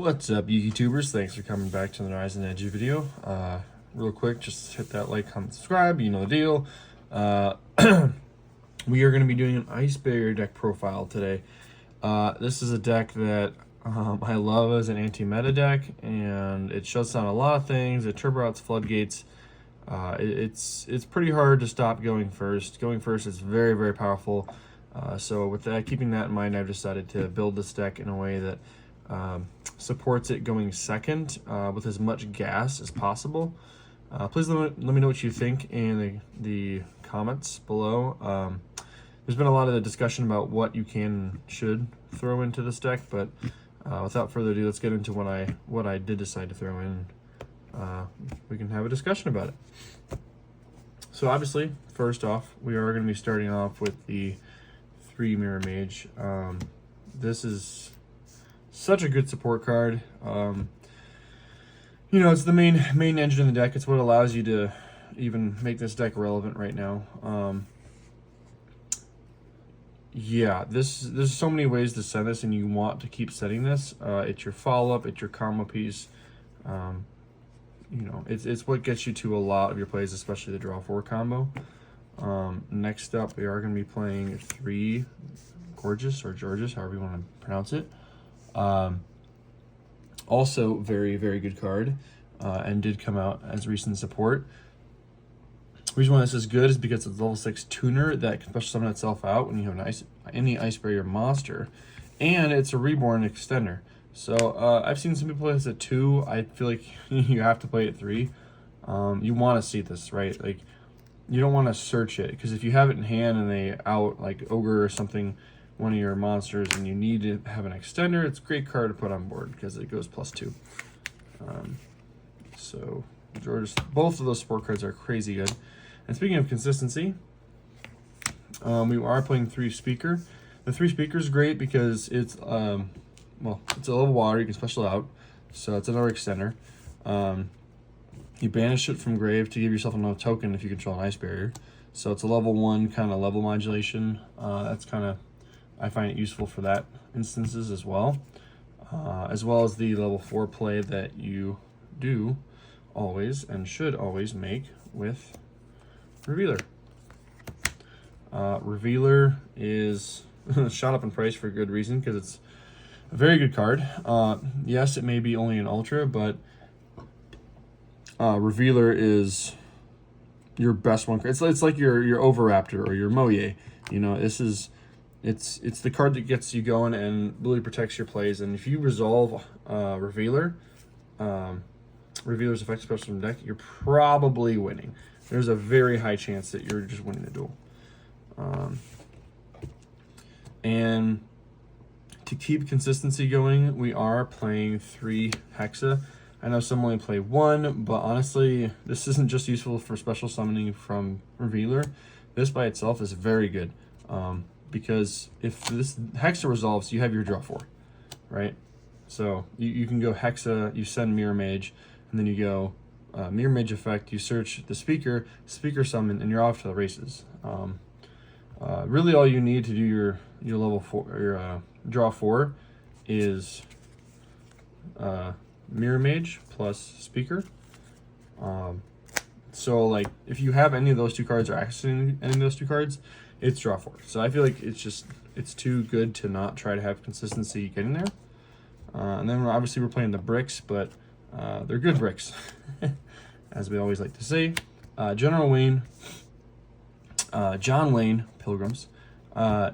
What's up, YouTubers? Thanks for coming back to the Rise and Edge video. Real quick, just hit that like, comment, subscribe. You know the deal. We are going to be doing an Ice Barrier deck profile today. This is a deck that I love as an anti-meta deck, and it shuts down a lot of things. It turbo outs floodgates. It's pretty hard to stop going first. Going first is very, very powerful. So with that, keeping that in mind, I've decided to build this deck in a way that supports it going second with as much gas as possible. Please let me know what you think in the comments below. There's been a lot of the discussion about what you can and should throw into this deck, but without further ado, let's get into what I did decide to throw in. We can have a discussion about it. So obviously, first off, we are going to be starting off with the 3 Mirror Mage. This is such a good support card. You know, it's the main engine in the deck. It's what allows you to even make this deck relevant right now. Yeah, there's so many ways to set this, and you want to keep setting this. It's your follow-up, it's your combo piece. You know, it's what gets you to a lot of your plays, especially the draw 4 combo. Next up, we are going to be playing 3 Gorgeous, or Georges, however you want to pronounce it. Also very, very good card, and did come out as recent support. The reason why this is good is because it's a level 6 tuner that can special summon itself out when you have any Ice Barrier monster, and it's a reborn extender. So I've seen some people play this at 2. I feel like you have to play it 3. You want to see this, right? Like, you don't want to search it, because if you have it in hand and they out like Ogre or something, one of your monsters, and you need to have an extender, it's a great card to put on board because it goes +2. So George, both of those support cards are crazy good. And speaking of consistency, we are playing 3 Speaker. The 3 Speaker is great because it's well, it's a level water, you can special out, so it's another extender. You banish it from grave to give yourself another token if you control an Ice Barrier. So it's a level 1 kind of level modulation. That's kind of, I find it useful for that instances as well as the level 4 play that you do always and should always make with Revealer. Revealer is shot up in price for a good reason, because it's a very good card. Yes, it may be only an Ultra, but Revealer is your best one. It's like your Overraptor or your Moye. You know, this is it's the card that gets you going and really protects your plays. And if you resolve Revealer, Revealer's effect special from deck, you're probably winning. There's a very high chance that you're just winning the duel. And to keep consistency going, we are playing 3 Hexa. I know some only play 1, but honestly, this isn't just useful for special summoning from Revealer. This by itself is very good, because if this Hexa resolves, you have your draw 4, right? So you can go Hexa, you send Mirror Mage, and then you go Mirror Mage effect, you search the Speaker summon, and you're off to the races. Really all you need to do your level 4, your draw 4 is Mirror Mage plus Speaker. So like, if you have any of those 2 cards or accessing any of those 2 cards, it's draw 4. So I feel like it's too good to not try to have consistency getting there. And then obviously we're playing the bricks, but they're good bricks, as we always like to say. General Wayne, John Wayne Pilgrims.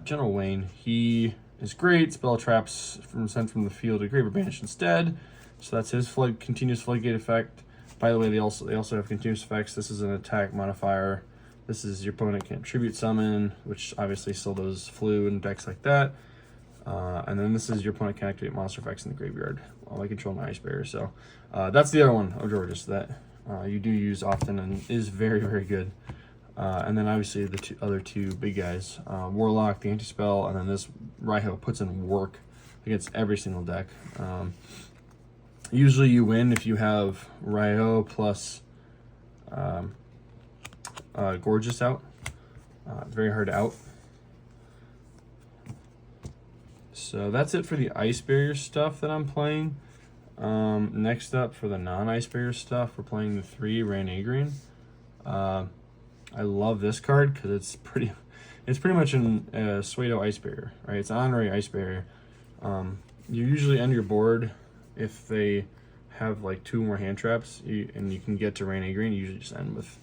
General Wayne, he is great. Spell traps sent from the field to grave or banish instead. So that's his continuous floodgate effect. By the way, they also have continuous effects. This is an attack modifier. This is your opponent can tribute summon, which obviously still does flu and decks like that. And then this is your opponent can activate monster effects in the graveyard while I control an Ice Barrier. So that's the other one of Georges that you do use often and is very, very good. And then obviously the other 2 big guys, Warlock, the anti-spell, and then this Raiho puts in work against every single deck. Usually you win if you have Raiho plus Gorgeous out. Very hard to out. So that's it for the Ice Barrier stuff that I'm playing. Next up for the non-Ice Barrier stuff, we're playing the 3 Ranagrian. I love this card because it's pretty much an Suedo Ice Barrier, right? It's an honorary Ice Barrier. You usually end your board if they have like 2 more hand traps, and you can get to Ranagrian. You usually just end with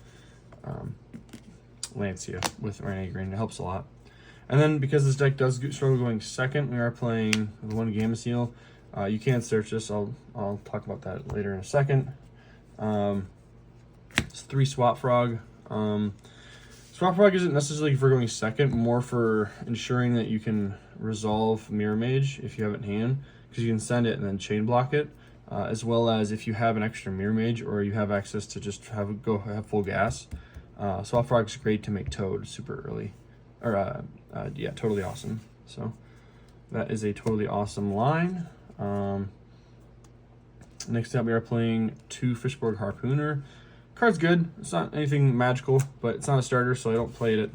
Lancia with Ranagrian. It helps a lot. And then because this deck does struggle going second, we are playing the 1 Gamma Seal. You can search this. I'll talk about that later in a second. It's 3 Swap Frog. Swap Frog isn't necessarily for going second, more for ensuring that you can resolve Mirror Mage if you have it in hand, because you can send it and then chain block it, as well as if you have an extra Mirror Mage or you have access to just have full gas. Swap Frog is great to make Toad super early, or yeah, totally awesome. So that is a totally awesome line. Next up, we are playing 2 Fishborg Harpooner. Card's good. It's not anything magical, but it's not a starter, so I don't play it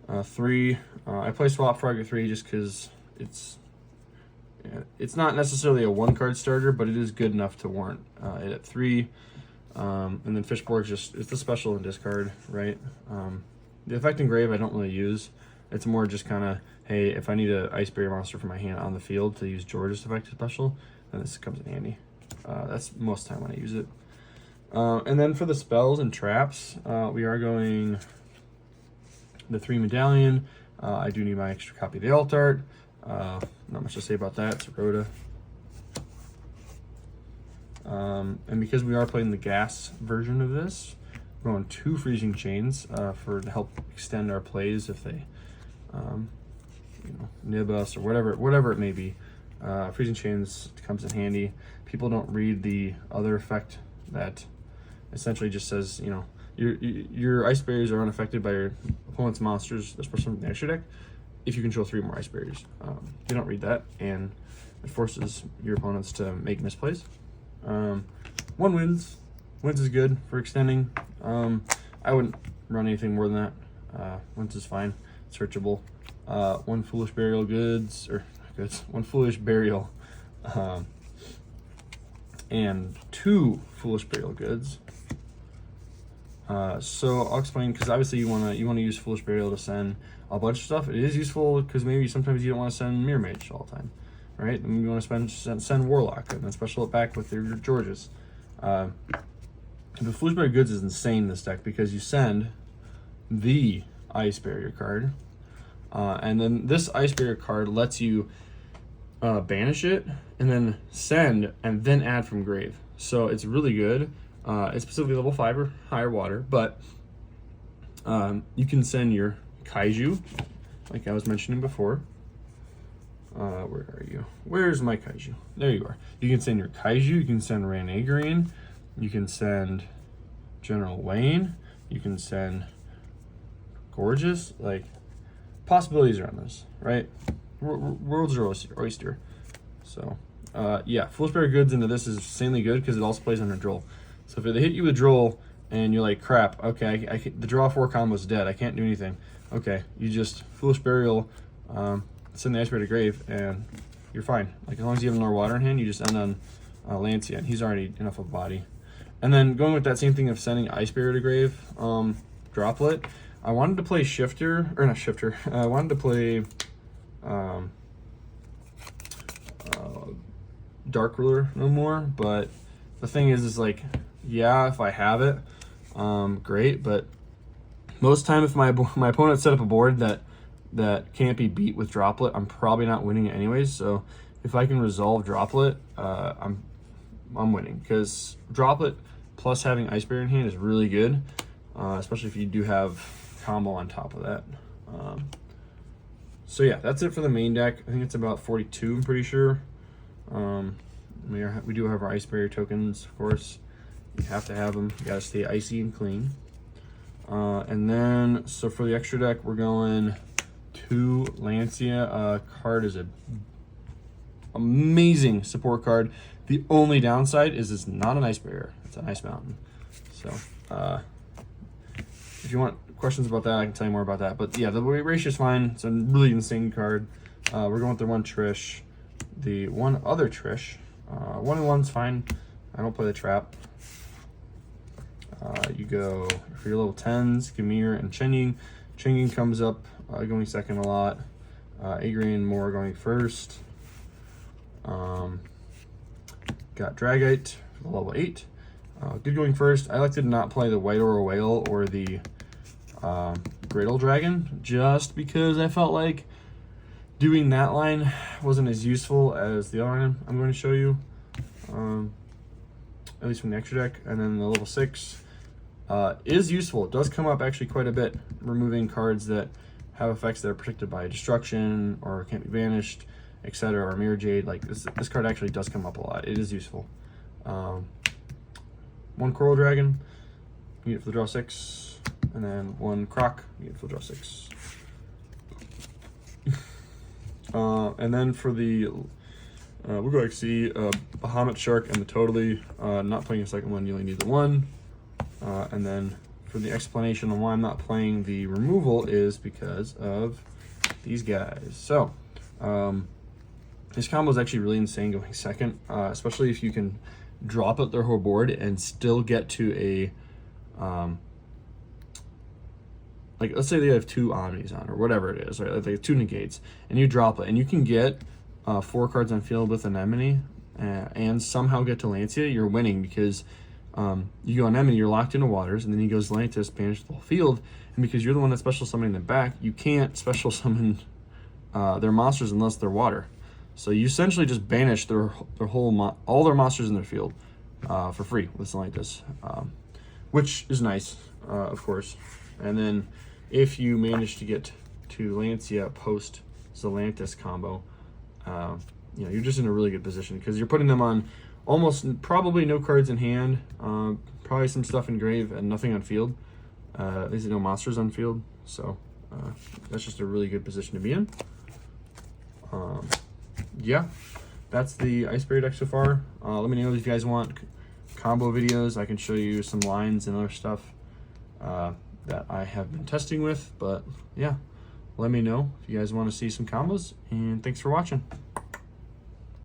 at 3. I play Swap Frog at 3 just because it's not necessarily a 1-card starter, but it is good enough to warrant it at 3. And then Fishborg's it's a special and discard, right? The Effect Engrave I don't really use. It's more just kind of, hey, if I need an Ice Barrier monster for my hand on the field to use George's Effect Special, then this comes in handy. That's most of the time when I use it. And then for the spells and traps, we are going the 3 Medallion. I do need my extra copy of the Altart. Not much to say about that. It's a Rhoda. And because we are playing the gas version of this, we're going 2 Freezing Chains to help extend our plays if they nib us or whatever it may be. Freezing Chains comes in handy. People don't read the other effect that essentially just says, your Ice Barriers are unaffected by your opponent's monsters, especially from the extra deck, if you control 3 more Ice Barriers. You don't read that, and it forces your opponents to make misplays. 1 wins. Wins is good for extending. I wouldn't run anything more than that. Wins is fine. Searchable. 1 Foolish Burial goods, or goods. 1 Foolish Burial, and 2 Foolish Burial goods. So I'll explain, because obviously you wanna use Foolish Burial to send a bunch of stuff. It is useful because maybe sometimes you don't want to send Mirror Mage all the time, right? And you want to send Warlock and then special it back with your Georges. The Foolish Burial goods is insane in this deck because you send the Ice Barrier card, and then this Ice Barrier card lets you banish it and then send and then add from grave. So it's really good. It's specifically level 5 or higher water, but you can send your Kaiju, like I was mentioning before. Where are you? Where's my Kaiju? There you are. You can send your Kaiju, you can send Ranagrian, you can send General Wayne, you can send Gorgeous. Like, possibilities are on this, right? World's your oyster. So, yeah, Foolish Burial goods into this is insanely good because it also plays under Droll. So if they hit you with Droll and you're like, crap, okay, the draw 4 combo is dead, I can't do anything. Okay, you just Foolish Burial, send the Ice Barrier to grave, and you're fine. Like, as long as you have more water in hand, you just end on Lancia, and he's already enough of a body. And then going with that same thing of sending Ice Barrier to grave, Droplet, I wanted to play Shifter, or not Shifter, I wanted to play Dark Ruler no more, but the thing is like, yeah, if I have it, great, but most time if my opponent set up a board that can't be beat with Droplet, I'm probably not winning it anyways. So if I can resolve Droplet, I'm winning, because Droplet plus having Ice Barrier in hand is really good, especially if you do have combo on top of that. So yeah, that's it for the main deck. I think it's about 42, I'm pretty sure. We do have our Ice Barrier tokens, of course. You have to have them. You gotta stay icy and clean. And then, so for the extra deck, we're going 2 Lancia. Card is a amazing support card. The only downside is it's not an Ice Barrier. It's an Ice Mountain. So, if you want questions about that, I can tell you more about that. But yeah, the ratio is fine. It's a really insane card. We're going with the 1 Trish. The one other Trish 1-1's fine. I don't play the trap. You go for your level 10s, Gamir and Chen Ying. Chen Ying comes up going second a lot. Agri and Moore going first. Got Dragite for the level 8. Good going first. I like to not play the White Aura Whale or the Great Old Dragon, just because I felt like doing that line wasn't as useful as the other line I'm going to show you, at least from the extra deck. And then the level 6 is useful. It does come up actually quite a bit, removing cards that have effects that are protected by destruction or can't be banished, etc., or Mirror Jade. Like this card actually does come up a lot. It is useful. 1 Coral Dragon, you get it for the draw 6, and then 1 Croc, you get it for the draw 6. And then for the we'll go XC, Bahamut Shark and the Totally, not playing a second one, you only need the 1. And then for the explanation on why I'm not playing the removal is because of these guys. So this combo is actually really insane going second, especially if you can drop out their whole board and still get to a like, let's say they have 2 Omnis on or whatever it is, right? Like they have 2 negates, and you drop it, and you can get 4 cards on field with Anemone and somehow get to Lancia. You're winning because you go Anemone, you're locked into waters, and then he goes Lantis, banish the whole field, and because you're the one that's special summoning them back, you can't special summon their monsters unless they're water. So you essentially just banish their whole all their monsters in their field for free with something like this, which is nice, of course. And then if you manage to get to Lancia post Zelantis combo, you know, you're just in a really good position because you're putting them on almost probably no cards in hand, probably some stuff in grave and nothing on field. There's no monsters on field, so that's just a really good position to be in. Yeah, that's the Ice Barrier deck so far. Let me know if you guys want combo videos. I can show you some lines and other stuff that I have been testing with. But yeah, let me know if you guys want to see some combos, and thanks for watching.